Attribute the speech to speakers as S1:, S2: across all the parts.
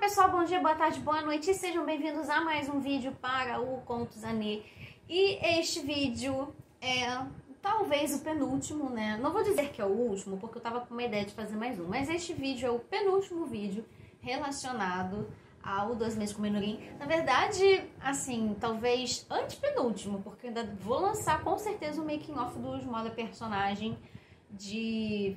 S1: pessoal, bom dia, boa tarde, boa noite e sejam bem-vindos a mais um vídeo para o Contos Anê. E este vídeo é talvez o penúltimo, né? Não vou dizer que é o último, porque eu tava com uma ideia de fazer mais um, mas este vídeo é o penúltimo vídeo relacionado ao 12 meses com Menorim. Na verdade, assim, talvez antepenúltimo, porque eu ainda vou lançar com certeza o making of dos moda personagem de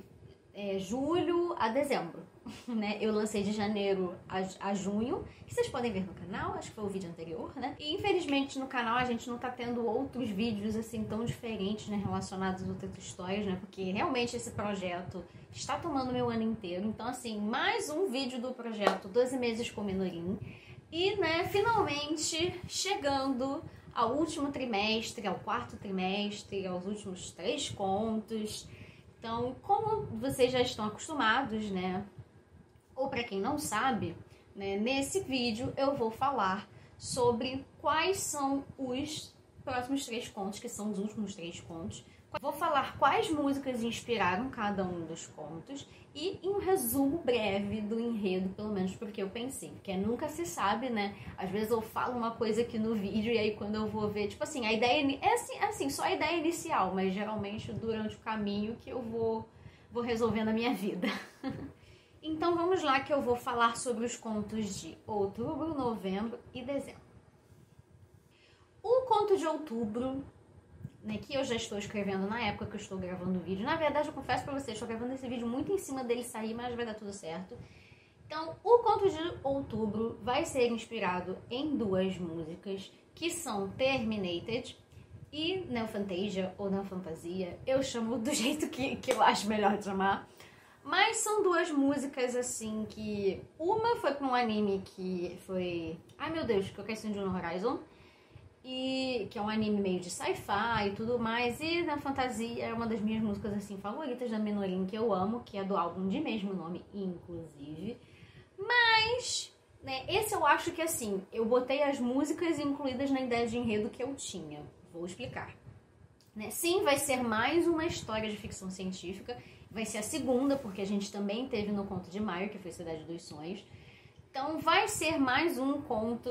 S1: julho a dezembro, né? Eu lancei de janeiro a junho, que vocês podem ver no canal, acho que foi o vídeo anterior, né? E infelizmente no canal a gente não tá tendo outros vídeos assim tão diferentes, né? Relacionados a outras histórias, né? Porque realmente esse projeto está tomando meu ano inteiro. Então assim, mais um vídeo do projeto 12 meses com Menorim. E, né, finalmente chegando ao último trimestre, ao quarto trimestre, aos últimos 3 contos. Então, como vocês já estão acostumados, né, ou para quem não sabe, né, nesse vídeo eu vou falar sobre quais são os próximos 3 contos, que são os últimos 3 contos. Vou falar quais músicas inspiraram cada um dos contos e um resumo breve do enredo, pelo menos porque eu pensei, porque nunca se sabe, né? Às vezes eu falo uma coisa aqui no vídeo e aí quando eu vou ver, tipo assim, a ideia é assim, só a ideia inicial, mas geralmente durante o caminho que eu vou resolvendo a minha vida. Então vamos lá que eu vou falar sobre os contos de outubro, novembro e dezembro. O conto de outubro, né, que eu já estou escrevendo na época que eu estou gravando o vídeo. Na verdade, eu confesso pra vocês, estou gravando esse vídeo muito em cima dele sair, mas vai dar tudo certo. Então, o conto de outubro vai ser inspirado em 2 músicas, que são Terminated e Neofantasia, ou Neofantasia. Eu chamo do jeito que eu acho melhor de chamar. Mas são 2 músicas, assim, que... Uma foi pra um anime que foi... Ai, meu Deus, que eu quero de no Horizon. E que é um anime meio de sci-fi e tudo mais. E na fantasia é uma das minhas músicas assim favoritas da Menorim, que eu amo, que é do álbum de mesmo nome, inclusive. Mas, né, esse eu acho que assim, eu botei as músicas incluídas na ideia de enredo que eu tinha. Vou explicar. Né? Sim, vai ser mais uma história de ficção científica. Vai ser a segunda, porque a gente também teve no conto de maio, que foi Cidade dos Sonhos. Então vai ser mais um conto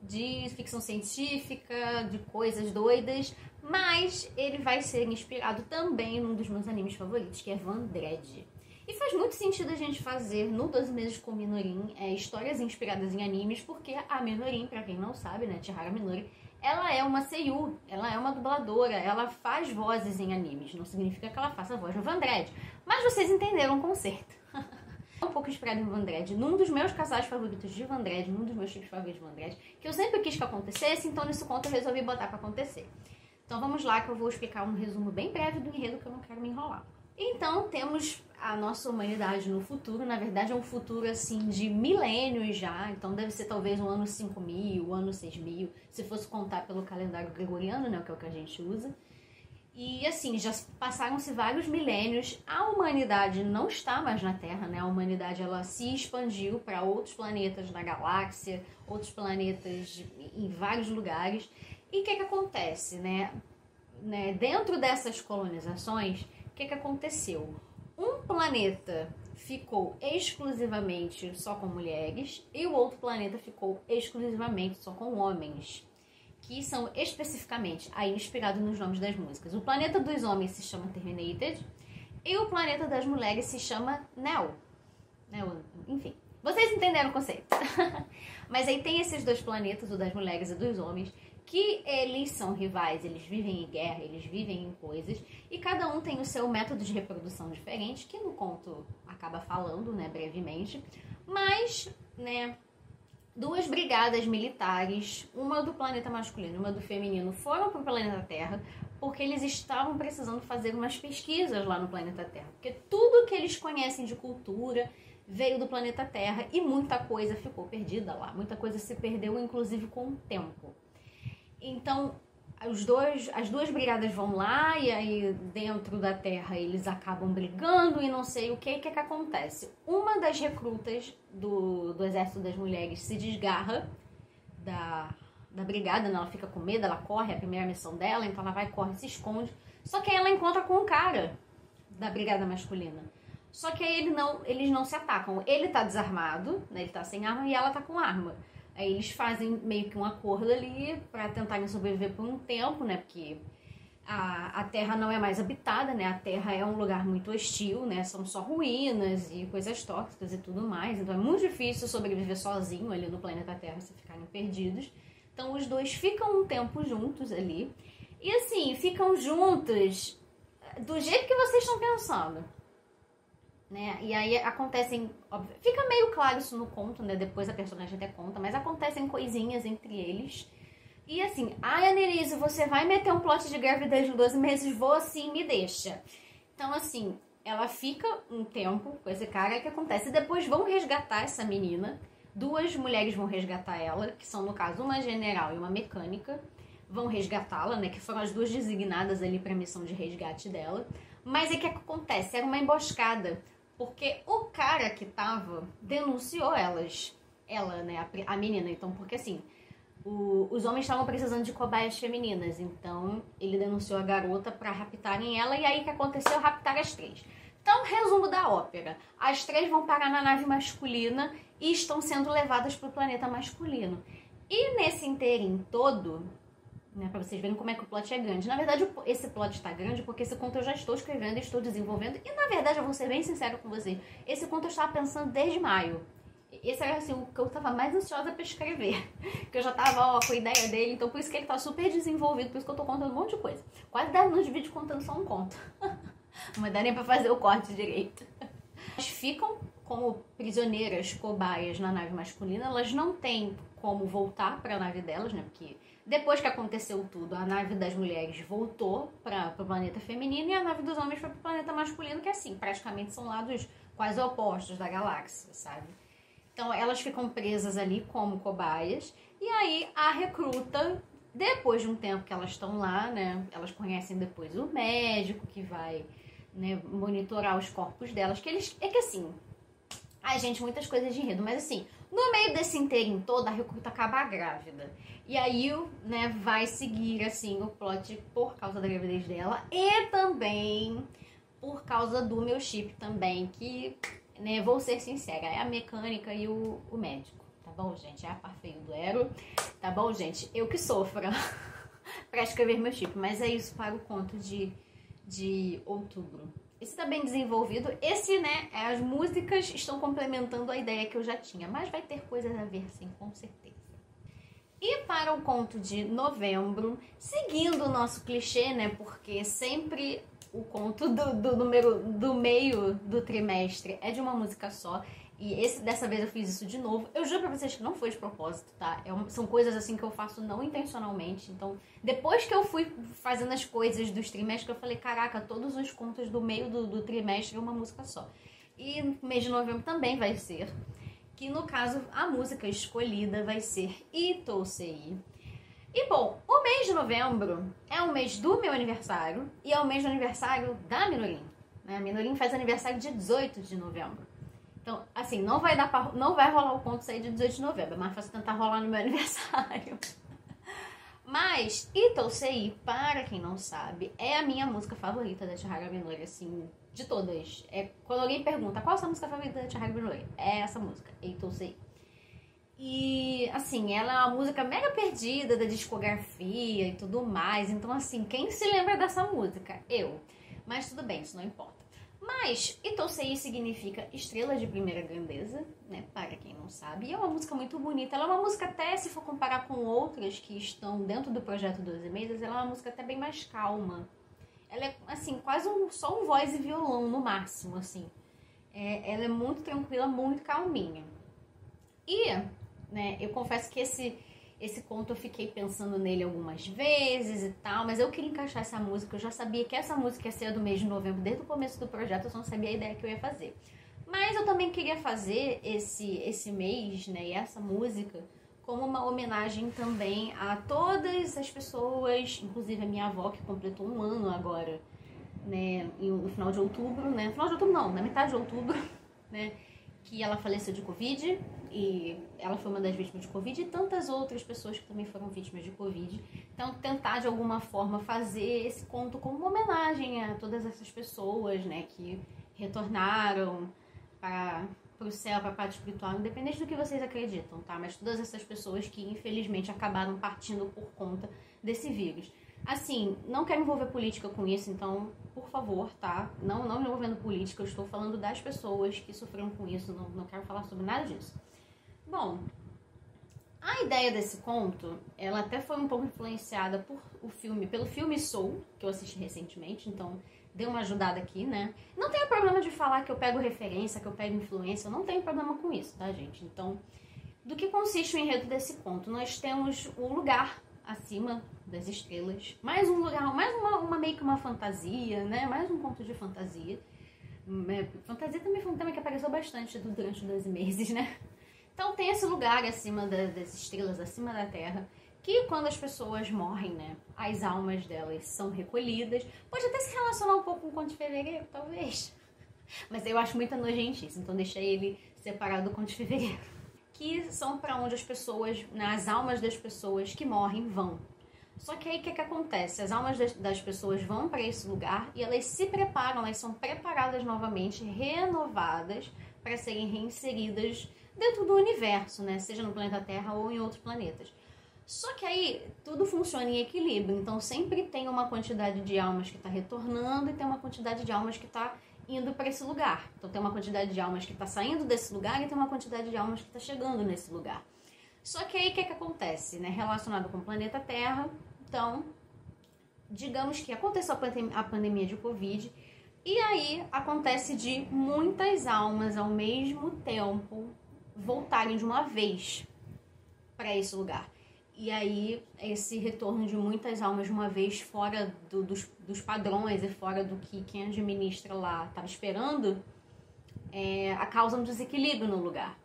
S1: de ficção científica, de coisas doidas, mas ele vai ser inspirado também num dos meus animes favoritos, que é Vandred. E faz muito sentido a gente fazer no 12 meses com Menorim histórias inspiradas em animes, porque a Menorim, pra quem não sabe, né, Chihara Minori, ela é uma seiyuu, ela é uma dubladora, ela faz vozes em animes, não significa que ela faça a voz no Vandred, mas vocês entenderam o conceito. Um pouco inspirado em Vandred, num dos meus casais favoritos de Vandred, num dos meus tipos favoritos de Vandred, que eu sempre quis que acontecesse, então nesse conto eu resolvi botar pra acontecer. Então vamos lá que eu vou explicar um resumo bem breve do enredo, que eu não quero me enrolar. Então temos a nossa humanidade no futuro, na verdade é um futuro assim de milênios já, então deve ser talvez o ano 5000, o ano 6000, se fosse contar pelo calendário gregoriano, né, que é o que a gente usa. E assim, já passaram-se vários milênios, a humanidade não está mais na Terra, né? A humanidade ela se expandiu para outros planetas na galáxia, outros planetas em vários lugares. E o que acontece, né? Dentro dessas colonizações, o que aconteceu? Um planeta ficou exclusivamente só com mulheres e o outro planeta ficou exclusivamente só com homens, que são especificamente aí inspirados nos nomes das músicas. O planeta dos homens se chama Terminated e o planeta das mulheres se chama Neo. Enfim, vocês entenderam o conceito. Mas aí tem esses 2 planetas, o das mulheres e dos homens, que eles são rivais, eles vivem em guerra, eles vivem em coisas, e cada um tem o seu método de reprodução diferente, que no conto acaba falando, né, brevemente, mas, né, 2 brigadas militares, uma do planeta masculino e uma do feminino, foram para o planeta Terra porque eles estavam precisando fazer umas pesquisas lá no planeta Terra. Porque tudo que eles conhecem de cultura veio do planeta Terra e muita coisa ficou perdida lá. Muita coisa se perdeu, inclusive com o tempo. Então, as 2 brigadas vão lá e aí dentro da Terra eles acabam brigando e não sei o que acontece. Uma das recrutas do exército das mulheres se desgarra da brigada, né? Ela fica com medo, ela corre, é a primeira missão dela, então ela vai, corre, se esconde. Só que aí ela encontra com um cara da brigada masculina. Só que aí eles não se atacam. Ele tá desarmado, né? Ele tá sem arma e ela tá com arma. Aí eles fazem meio que um acordo ali pra tentarem sobreviver por um tempo, né? Porque a Terra não é mais habitada, né? A Terra é um lugar muito hostil, né? São só ruínas e coisas tóxicas e tudo mais. Então é muito difícil sobreviver sozinho ali no planeta Terra se ficarem perdidos. Então os dois ficam um tempo juntos ali. E assim, ficam juntos do jeito que vocês estão pensando. Né? E aí acontecem, óbvio, fica meio claro isso no conto, né? Depois a personagem até conta, mas acontecem coisinhas entre eles. E assim, ai, Annelise, você vai meter um plot de gravidez de 12 meses? Vou sim, me deixa. Então assim, ela fica um tempo com esse cara, que acontece? E depois vão resgatar essa menina. Duas mulheres vão resgatar ela, que são no caso uma general e uma mecânica. Vão resgatá-la, né? Que foram as duas designadas ali pra missão de resgate dela. Mas aí o que acontece? Era uma emboscada. Porque o cara que tava denunciou ela, né, a menina. Então, porque assim, os homens estavam precisando de cobaias femininas. Então, ele denunciou a garota pra raptarem ela. E aí o que aconteceu? Raptar as três. Então, resumo da ópera. As três vão parar na nave masculina e estão sendo levadas pro planeta masculino. E nesse inteirinho todo, né, pra vocês verem como é que o plot é grande. Na verdade, esse plot tá grande porque esse conto eu já estou escrevendo, estou desenvolvendo. E, na verdade, eu vou ser bem sincero com você. Esse conto eu estava pensando desde maio. Esse era, assim, o que eu estava mais ansiosa pra escrever. Que eu já tava, com a ideia dele. Então, por isso que ele tá super desenvolvido. Por isso que eu tô contando um monte de coisa. Quase 10 minutos de vídeo contando só um conto. Não vai dar nem pra fazer o corte direito. Elas ficam como prisioneiras, cobaias na nave masculina. Elas não têm como voltar pra nave delas, né? Porque depois que aconteceu tudo, a nave das mulheres voltou para o planeta feminino e a nave dos homens foi para o planeta masculino, que assim, praticamente são lados quase opostos da galáxia, sabe? Então elas ficam presas ali como cobaias e aí a recruta, depois de um tempo que elas estão lá, né, elas conhecem depois o médico que vai, né, monitorar os corpos delas, que eles, é que assim, ai gente, muitas coisas de enredo, mas assim, no meio desse inteirinho todo, a recruta acaba grávida. E aí, né, vai seguir, assim, o plot por causa da gravidez dela e também por causa do meu chip também, que, né, vou ser sincera, é a mecânica e o médico, tá bom, gente? É a par feio do Ero, tá bom, gente? Eu que sofro pra escrever meu chip, mas é isso para o conto de outubro. Esse tá bem desenvolvido. Esse, né, as músicas estão complementando a ideia que eu já tinha, mas vai ter coisas a ver, sim, com certeza. E para o conto de novembro, seguindo o nosso clichê, né, porque sempre o conto do meio do trimestre é de uma música só, e dessa vez eu fiz isso de novo. Eu juro pra vocês que não foi de propósito, tá? São coisas assim que eu faço não intencionalmente. Então, depois que eu fui fazendo as coisas dos trimestres, eu falei, caraca, todos os contos do meio do trimestre é uma música só. E no mês de novembro também vai ser. Que no caso, a música escolhida vai ser Itosei. E bom, o mês de novembro é o mês do meu aniversário e é o mês do aniversário da Minorin. A Minorin faz aniversário dia 18 de novembro. Então, assim, não vai rolar o conto sair de 18 de novembro, é mais fácil tentar rolar no meu aniversário. Mas Itosei, para quem não sabe, é a minha música favorita da Chiharu Minori, assim, de todas. Quando alguém pergunta qual é a sua música favorita da Chiharu Minori, é essa música, Itosei. E, assim, ela é uma música mega perdida da discografia e tudo mais. Então, assim, quem se lembra dessa música? Eu. Mas tudo bem, isso não importa. Mas Itosei significa estrela de primeira grandeza, né? Para quem não sabe. E é uma música muito bonita. Ela é uma música até, se for comparar com outras que estão dentro do projeto 12 meses, ela é uma música até bem mais calma. Ela é, assim, quase só um voz e violão no máximo, assim. Ela é muito tranquila, muito calminha. E, né, eu confesso que esse conto eu fiquei pensando nele algumas vezes e tal, mas eu queria encaixar essa música, eu já sabia que essa música ia ser do mês de novembro, desde o começo do projeto, eu só não sabia a ideia que eu ia fazer. Mas eu também queria fazer esse mês, né, e essa música, como uma homenagem também a todas as pessoas, inclusive a minha avó, que completou um ano agora, né, no final de outubro, né, no final de outubro não, na metade de outubro, né, que ela faleceu de Covid, e ela foi uma das vítimas de Covid, e tantas outras pessoas que também foram vítimas de Covid. Então, tentar de alguma forma fazer esse conto como uma homenagem a todas essas pessoas, né, que retornaram para o céu, para a parte espiritual, independente do que vocês acreditam, tá? Mas todas essas pessoas que infelizmente acabaram partindo por conta desse vírus. Assim, não quero envolver política com isso, então, por favor, tá? Não envolvendo política, eu estou falando das pessoas que sofreram com isso, não quero falar sobre nada disso. Bom, a ideia desse conto, ela até foi um pouco influenciada pelo filme Soul, que eu assisti recentemente, então deu uma ajudada aqui, né? Não tenho problema de falar que eu pego referência, que eu pego influência, eu não tenho problema com isso, tá, gente? Então, do que consiste o enredo desse conto? Nós temos o lugar acima das estrelas, mais um lugar, mais uma meio que uma fantasia, né? Mais um conto de fantasia. Fantasia também foi um tema que apareceu bastante durante os 12 meses, né? Então tem esse lugar acima das estrelas, acima da Terra, que quando as pessoas morrem, né, as almas delas são recolhidas. Pode até se relacionar um pouco com o Conto de Fevereiro, talvez. Mas eu acho muita nojentice, então deixei ele separado do Conto de Fevereiro. Que são para onde as pessoas, as almas das pessoas que morrem vão. Só que aí o que acontece? As almas das pessoas vão para esse lugar e elas se preparam, elas são preparadas novamente, renovadas, para serem reinseridas dentro do universo, né? Seja no planeta Terra ou em outros planetas. Só que aí tudo funciona em equilíbrio, então sempre tem uma quantidade de almas que está retornando e tem uma quantidade de almas que está indo para esse lugar. Então tem uma quantidade de almas que está saindo desse lugar e tem uma quantidade de almas que está chegando nesse lugar. Só que aí o que acontece, né? Relacionado com o planeta Terra, então, digamos que aconteceu a pandemia de Covid e aí acontece de muitas almas ao mesmo tempo voltarem de uma vez para esse lugar. E aí, esse retorno de muitas almas de uma vez fora dos padrões e fora do que quem administra lá estava esperando, causa um desequilíbrio no lugar.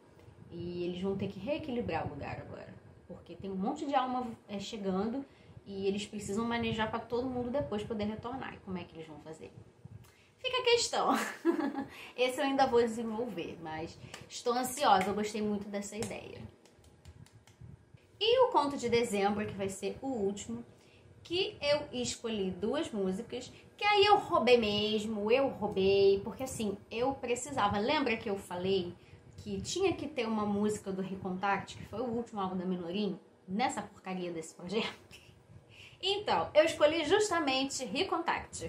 S1: E eles vão ter que reequilibrar o lugar agora. Porque tem um monte de alma chegando e eles precisam manejar para todo mundo depois poder retornar. E como é que eles vão fazer? Fica a questão. Esse eu ainda vou desenvolver, mas estou ansiosa, eu gostei muito dessa ideia. E o conto de dezembro, que vai ser o último, que eu escolhi 2 músicas, que aí eu roubei, porque assim, eu precisava. Lembra que eu falei que tinha que ter uma música do Recontact, que foi o último álbum da Menorim, nessa porcaria desse projeto? Então, eu escolhi justamente Recontact.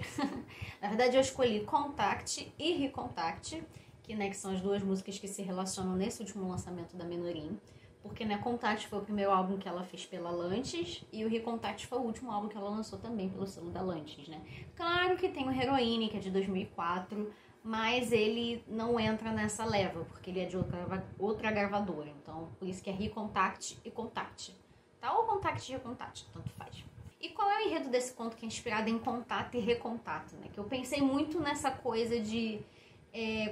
S1: Na verdade, eu escolhi Contact e Recontact, que são as 2 músicas que se relacionam nesse último lançamento da Menorim. Porque, Contact foi o primeiro álbum que ela fez pela Lantis e o Recontact foi o último álbum que ela lançou também pelo selo da Lantis, né? Claro que tem o Heroine, que é de 2004, mas ele não entra nessa leva, porque ele é de outra gravadora. Então, por isso que é Recontact e Contact. Tá? Ou Contact e Recontact, tanto faz. E qual é o enredo desse conto que é inspirado em contato e recontato, né? Que eu pensei muito nessa coisa de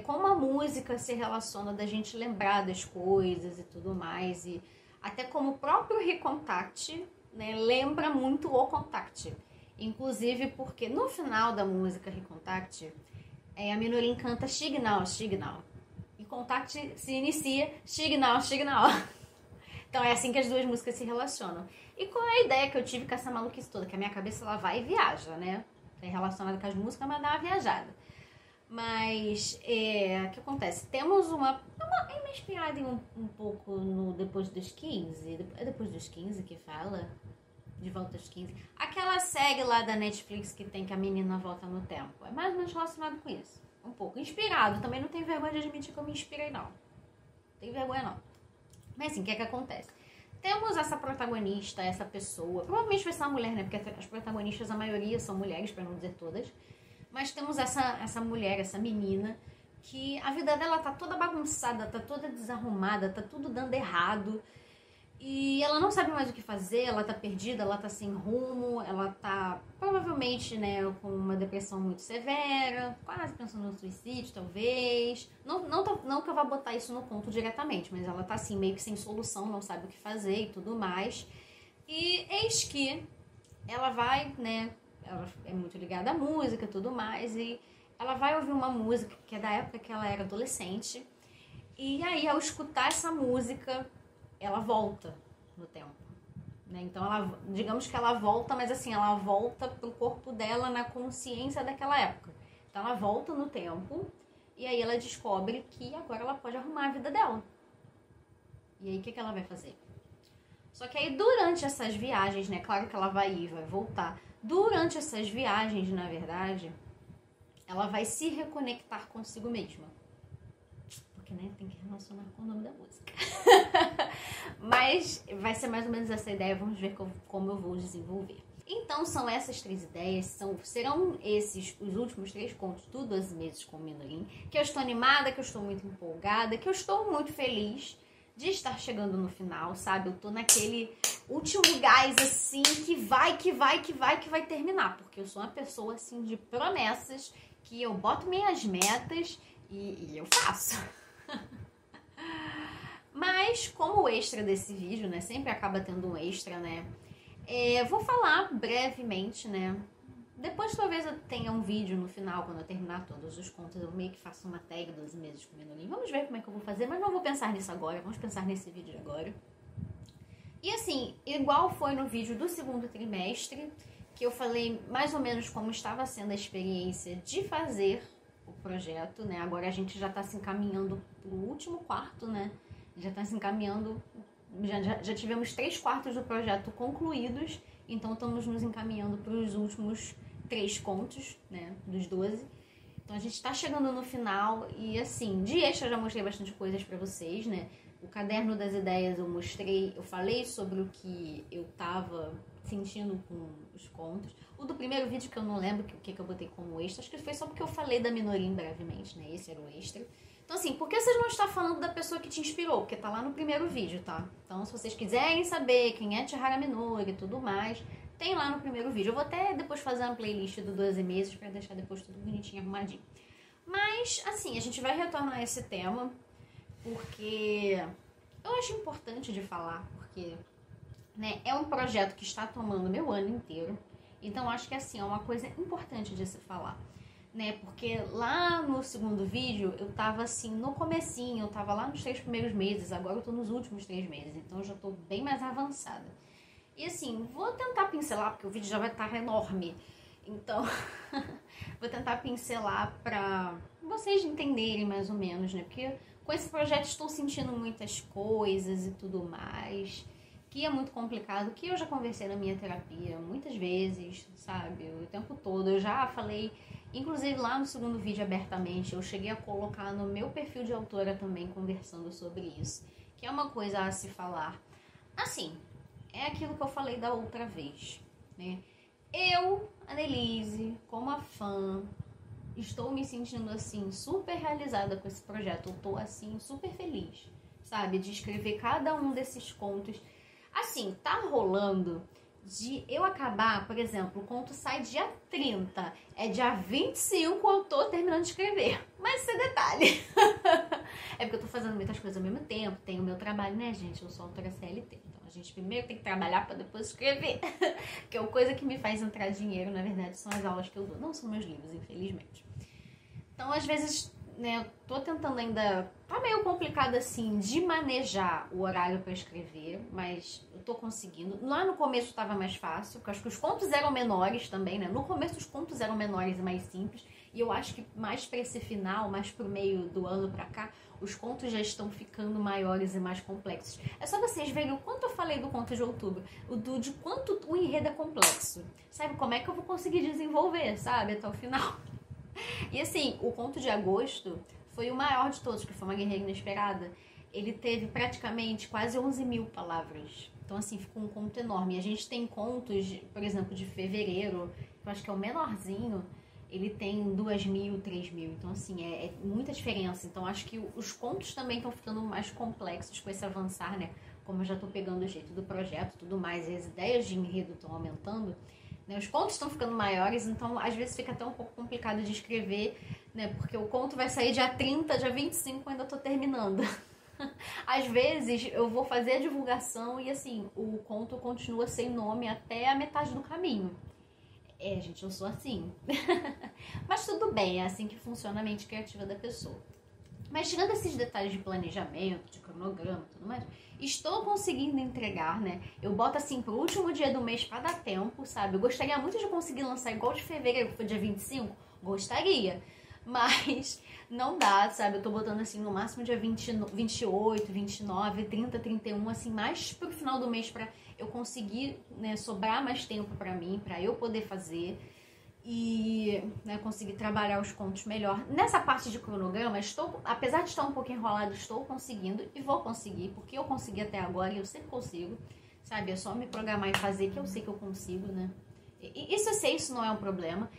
S1: como a música se relaciona da gente lembrar das coisas e tudo mais. E até como o próprio Recontact, né, lembra muito o Contact. Inclusive porque no final da música Recontact, a Menorim canta Signal, Signal. E Contact se inicia Signal, Signal. Então é assim que as 2 músicas se relacionam. E qual é a ideia que eu tive com essa maluquice toda? Que a minha cabeça ela vai e viaja, né? É relacionada com as músicas, mas dá uma viajada. Mas, o que acontece? Temos é me inspirada um pouco no Depois dos 15. É Depois dos 15 que fala? De Volta aos 15. Aquela série lá da Netflix que tem que a menina volta no tempo. É mais ou menos relacionado com isso. Um pouco. Inspirado. Também não tenho vergonha de admitir que eu me inspirei, não. Não tenho vergonha, não. Mas assim, o que acontece? Temos essa protagonista, essa pessoa. Provavelmente vai ser uma mulher, né? Porque as protagonistas, a maioria são mulheres, para não dizer todas. Mas temos essa mulher, essa menina, que a vida dela tá toda bagunçada, tá toda desarrumada, tá tudo dando errado. E ela não sabe mais o que fazer, ela tá perdida, ela tá sem rumo, ela tá provavelmente, né, com uma depressão muito severa, quase pensando no suicídio, talvez. Não que eu vá botar isso no conto diretamente, mas ela tá assim, meio que sem solução, não sabe o que fazer e tudo mais. E eis que ela vai, né, ela é muito ligada à música e tudo mais, e ela vai ouvir uma música que é da época que ela era adolescente, e aí ao escutar essa música, ela volta no tempo, né? Então, digamos que ela volta, mas assim, ela volta pro corpo dela na consciência daquela época. Então, ela volta no tempo E aí ela descobre que agora ela pode arrumar a vida dela. E aí o que ela vai fazer? Só que aí durante essas viagens, né? Claro que ela vai ir, vai voltar. Durante essas viagens, na verdade, ela vai se reconectar consigo mesma. Porque, né, tem que relacionar com o nome da música. Mas vai ser mais ou menos essa ideia, vamos ver como eu vou desenvolver. Então, são essas 3 ideias, serão esses os últimos 3 contos do 12 meses com o Minorim, que eu estou animada, que eu estou muito empolgada, que eu estou muito feliz de estar chegando no final, sabe? Eu tô naquele último gás, assim, que vai terminar, porque eu sou uma pessoa, assim, de promessas, que eu boto minhas metas e eu faço. Mas, como o extra desse vídeo, né, sempre acaba tendo um extra, né, vou falar brevemente, né, depois talvez eu tenha um vídeo no final, quando eu terminar todos os contos, eu meio que faço uma tag 12 meses com o Minorim. Vamos ver como é que eu vou fazer, mas não vou pensar nisso agora, vamos pensar nesse vídeo de agora. E assim, igual foi no vídeo do 2º trimestre, que eu falei mais ou menos como estava sendo a experiência de fazer o projeto, né, agora a gente já está se encaminhando pro último quarto, né, já está se encaminhando, já tivemos 3/4 do projeto concluídos, então estamos nos encaminhando para os últimos 3 contos, né, dos 12. Então a gente está chegando no final e assim, de extra eu já mostrei bastante coisas para vocês, né, o caderno das ideias eu falei sobre o que eu tava sentindo com os contos. O do primeiro vídeo que eu não lembro o que eu botei como extra, acho que foi só porque eu falei da Minorim brevemente, né, esse era o extra. Então assim, por que vocês não estão falando da pessoa que te inspirou? Porque tá lá no primeiro vídeo, tá? Então se vocês quiserem saber quem é Chihara Minori e tudo mais, tem lá no primeiro vídeo. Eu vou até depois fazer uma playlist do 12 meses pra deixar depois tudo bonitinho, arrumadinho. Mas assim, a gente vai retornar a esse tema, porque eu acho importante de falar, porque, né, é um projeto que está tomando meu ano inteiro. Então acho que assim, é uma coisa importante de se falar. Né, porque lá no 2º vídeo eu tava assim, no comecinho, eu tava lá nos 3 primeiros meses, agora eu tô nos últimos 3 meses, então eu já tô bem mais avançada. E assim, vou tentar pincelar, porque o vídeo já vai estar enorme, então vou tentar pincelar pra vocês entenderem mais ou menos, né, porque com esse projeto estou sentindo muitas coisas e tudo mais, que é muito complicado, que eu já conversei na minha terapia muitas vezes, sabe, o tempo todo, eu já falei. Inclusive lá no 2º vídeo abertamente, eu cheguei a colocar no meu perfil de autora também conversando sobre isso, que é uma coisa a se falar. Assim, é aquilo que eu falei da outra vez, né? Eu, Annelise, como a fã, estou me sentindo assim, super realizada com esse projeto. Eu tô assim, super feliz, sabe? De escrever cada um desses contos. Assim, tá rolando de eu acabar, por exemplo, o conto sai dia 30, é dia 25 eu tô terminando de escrever. Mas esse é detalhe. É porque eu tô fazendo muitas coisas ao mesmo tempo, tem o meu trabalho, né, gente? Eu sou autora CLT, então a gente primeiro tem que trabalhar pra depois escrever. Que é uma coisa que me faz entrar dinheiro, na verdade, são as aulas que eu dou, não são meus livros, infelizmente. Então, às vezes, né, eu tô tentando ainda, tá meio complicado assim de manejar o horário para escrever, mas eu tô conseguindo. Lá no começo tava mais fácil, porque eu acho que os contos eram menores também, né? No começo os contos eram menores e mais simples, e eu acho que mais para esse final, mais pro meio do ano pra cá, os contos já estão ficando maiores e mais complexos. É só vocês verem o quanto eu falei do conto de outubro, de quanto o enredo é complexo. Sabe como é que eu vou conseguir desenvolver, sabe, até o final? E assim, o conto de agosto foi o maior de todos, que foi Uma Guerreira Inesperada. Ele teve praticamente quase 11.000 palavras. Então assim, ficou um conto enorme. E a gente tem contos, por exemplo, de fevereiro, que eu acho que é o menorzinho, ele tem 2.000, 3.000. Então assim, é muita diferença. Então acho que os contos também estão ficando mais complexos com esse avançar, né? Como eu já tô pegando o jeito do projeto e tudo mais, e as ideias de enredo estão aumentando, né? Os contos estão ficando maiores, então às vezes fica até um pouco complicado de escrever, né? Porque o conto vai sair dia 30, dia 25 eu ainda tô terminando. Às vezes eu vou fazer a divulgação e assim, o conto continua sem nome até a metade do caminho. É, gente, eu sou assim. Mas tudo bem, é assim que funciona a mente criativa da pessoa. Mas tirando esses detalhes de planejamento, de cronograma e tudo mais, estou conseguindo entregar, né? Eu boto assim pro último dia do mês pra dar tempo, sabe? Eu gostaria muito de conseguir lançar igual de fevereiro, que foi dia 25, gostaria. Mas não dá, sabe? Eu tô botando assim no máximo dia 20, 28, 29, 30, 31, assim, mais pro final do mês pra eu conseguir, né, sobrar mais tempo pra mim, pra eu poder fazer e, né, conseguir trabalhar os contos melhor. Nessa parte de cronograma, apesar de estar um pouco enrolado, estou conseguindo e vou conseguir, porque eu consegui até agora e eu sempre consigo, sabe? É só me programar e fazer que eu sei que eu consigo, né? Isso eu sei, isso não é um problema.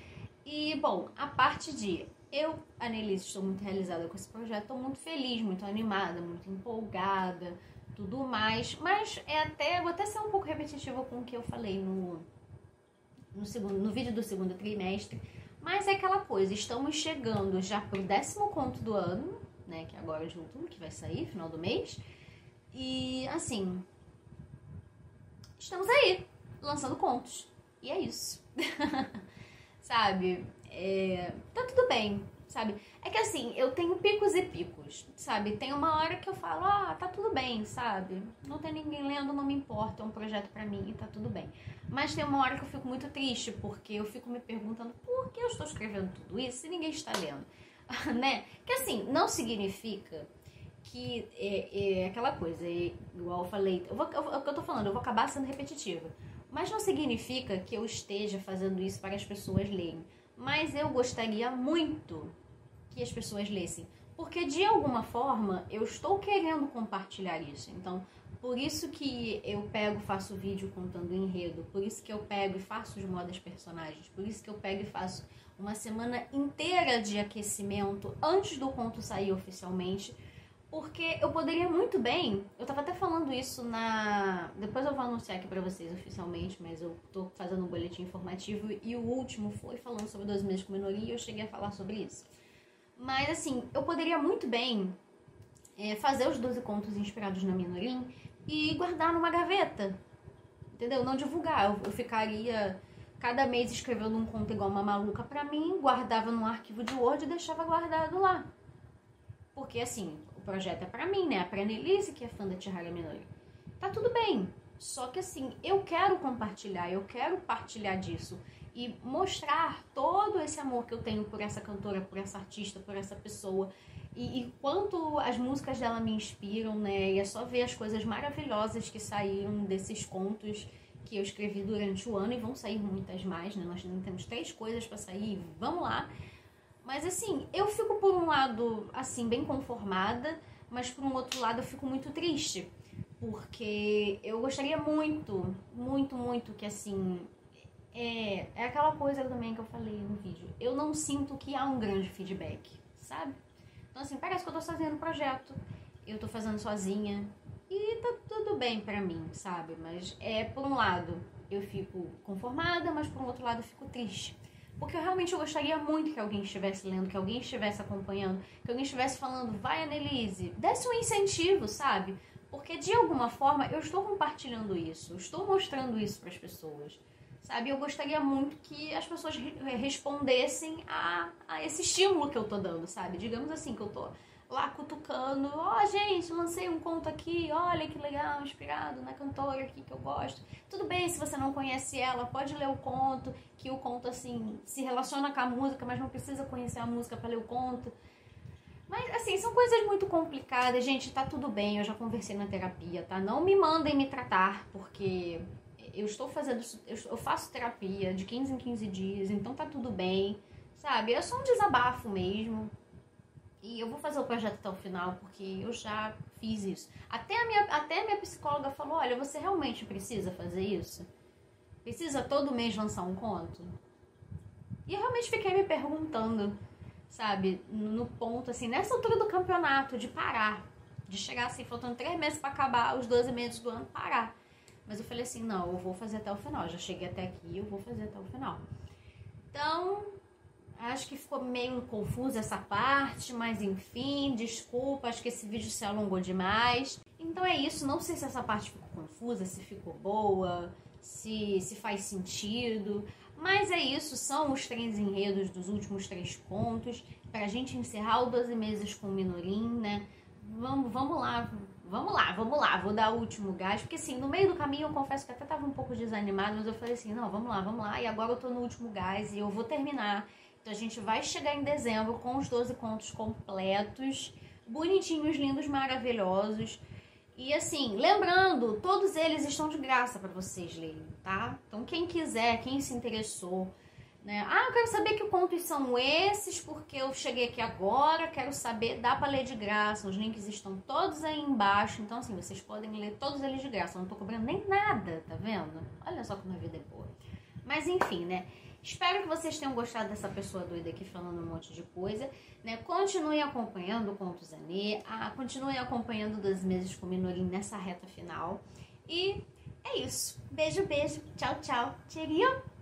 S1: E, bom, a parte de eu, Annelise, estou muito realizada com esse projeto, estou muito feliz, muito animada, muito empolgada, tudo mais, mas vou até ser um pouco repetitiva com o que eu falei no vídeo do segundo trimestre, mas é aquela coisa, estamos chegando já pro 10º conto do ano, né, que é agora de outubro, que vai sair, final do mês, e assim, estamos aí, lançando contos, e é isso, sabe? Tá tudo bem, sabe? É que assim, eu tenho picos e picos, sabe? Tem uma hora que eu falo, tá tudo bem, sabe? Não tem ninguém lendo, não me importa, é um projeto pra mim e tá tudo bem. Mas tem uma hora que eu fico muito triste, porque eu fico me perguntando por que eu estou escrevendo tudo isso se ninguém está lendo, né? Que assim, não significa que é aquela coisa, igual eu falei, o que eu tô falando, eu vou acabar sendo repetitiva, mas não significa que eu esteja fazendo isso para as pessoas lerem. Mas eu gostaria muito que as pessoas lessem, porque de alguma forma eu estou querendo compartilhar isso. Então, por isso que eu faço vídeo contando o enredo, por isso que eu pego e faço os modos personagens, por isso que eu pego e faço uma semana inteira de aquecimento antes do conto sair oficialmente, porque eu poderia muito bem, eu tava até falando isso depois eu vou anunciar aqui pra vocês oficialmente, mas eu tô fazendo um boletim informativo e o último foi falando sobre 12 meses com minoria e eu cheguei a falar sobre isso. Mas assim, eu poderia muito bem fazer os 12 contos inspirados na Minorim e guardar numa gaveta, entendeu? Não divulgar, eu ficaria cada mês escrevendo um conto igual uma maluca pra mim, guardava num arquivo de Word e deixava guardado lá. Porque assim, o projeto é pra mim, né? Pra Annelise, que é fã da Chihara Minori. Tá tudo bem. Só que assim, eu quero compartilhar, eu quero partilhar disso. E mostrar todo esse amor que eu tenho por essa cantora, por essa artista, por essa pessoa. E quanto as músicas dela me inspiram, né? E é só ver as coisas maravilhosas que saíram desses contos que eu escrevi durante o ano. E vão sair muitas mais, né? Nós temos 3 coisas pra sair, vamos lá. Mas assim, eu fico por um lado, assim, bem conformada, mas por um outro lado eu fico muito triste. Porque eu gostaria muito, muito, muito que assim... É aquela coisa também que eu falei no vídeo. Eu não sinto que há um grande feedback, sabe? Então assim, parece que eu tô fazendo um projeto, eu tô fazendo sozinha e tá tudo bem pra mim, sabe? Mas por um lado eu fico conformada, mas por um outro lado eu fico triste. Porque eu gostaria muito que alguém estivesse lendo, que alguém estivesse acompanhando, que alguém estivesse falando, vai Annelise, desse um incentivo, sabe? Porque de alguma forma eu estou compartilhando isso, eu estou mostrando isso para as pessoas, sabe? Eu gostaria muito que as pessoas respondessem a esse estímulo que eu tô dando, sabe? Digamos assim, que eu tô lá cutucando, gente, lancei um conto aqui, olha que legal, inspirado na cantora aqui que eu gosto. Tudo bem se você não conhece ela, pode ler o conto, que o conto, assim, se relaciona com a música, mas não precisa conhecer a música para ler o conto. Mas, assim, são coisas muito complicadas, gente, tá tudo bem, eu já conversei na terapia, tá? Não me mandem me tratar, porque eu faço terapia de 15 em 15 dias, então tá tudo bem, sabe? É só um desabafo mesmo. E eu vou fazer o projeto até o final, porque eu já fiz isso. Até a minha psicóloga falou, olha, você realmente precisa fazer isso? Precisa todo mês lançar um conto? E eu realmente fiquei me perguntando, sabe, no ponto, assim, nessa altura do campeonato, de parar. De chegar assim, faltando 3 meses pra acabar os 12 meses do ano, parar. Mas eu falei assim, não, eu vou fazer até o final. Eu já cheguei até aqui, eu vou fazer até o final. Então... acho que ficou meio confusa essa parte, mas enfim, desculpa, acho que esse vídeo se alongou demais. Então é isso, não sei se essa parte ficou confusa, se ficou boa, se faz sentido. Mas é isso, são os 3 enredos dos últimos 3 contos, pra gente encerrar o 12 meses com o Minorim, né? Vamos lá, vou dar o último gás, porque assim, no meio do caminho eu confesso que até tava um pouco desanimada, mas eu falei assim, não, vamos lá, e agora eu tô no último gás e eu vou terminar. Então a gente vai chegar em dezembro com os 12 contos completos, bonitinhos, lindos, maravilhosos. E assim, lembrando, todos eles estão de graça para vocês lerem, tá? Então quem quiser, quem se interessou, né? Ah, eu quero saber que contos são esses, porque eu cheguei aqui agora, quero saber, dá para ler de graça. Os links estão todos aí embaixo, então assim, vocês podem ler todos eles de graça. Eu não tô cobrando nem nada, tá vendo? Olha só como a vida é boa. Mas enfim, né? Espero que vocês tenham gostado dessa pessoa doida aqui falando um monte de coisa, né? Continuem acompanhando o Contos Anê, continuem acompanhando 12 meses com o Minolim nessa reta final. E é isso. Beijo, beijo. Tchau, tchau. Cheerio!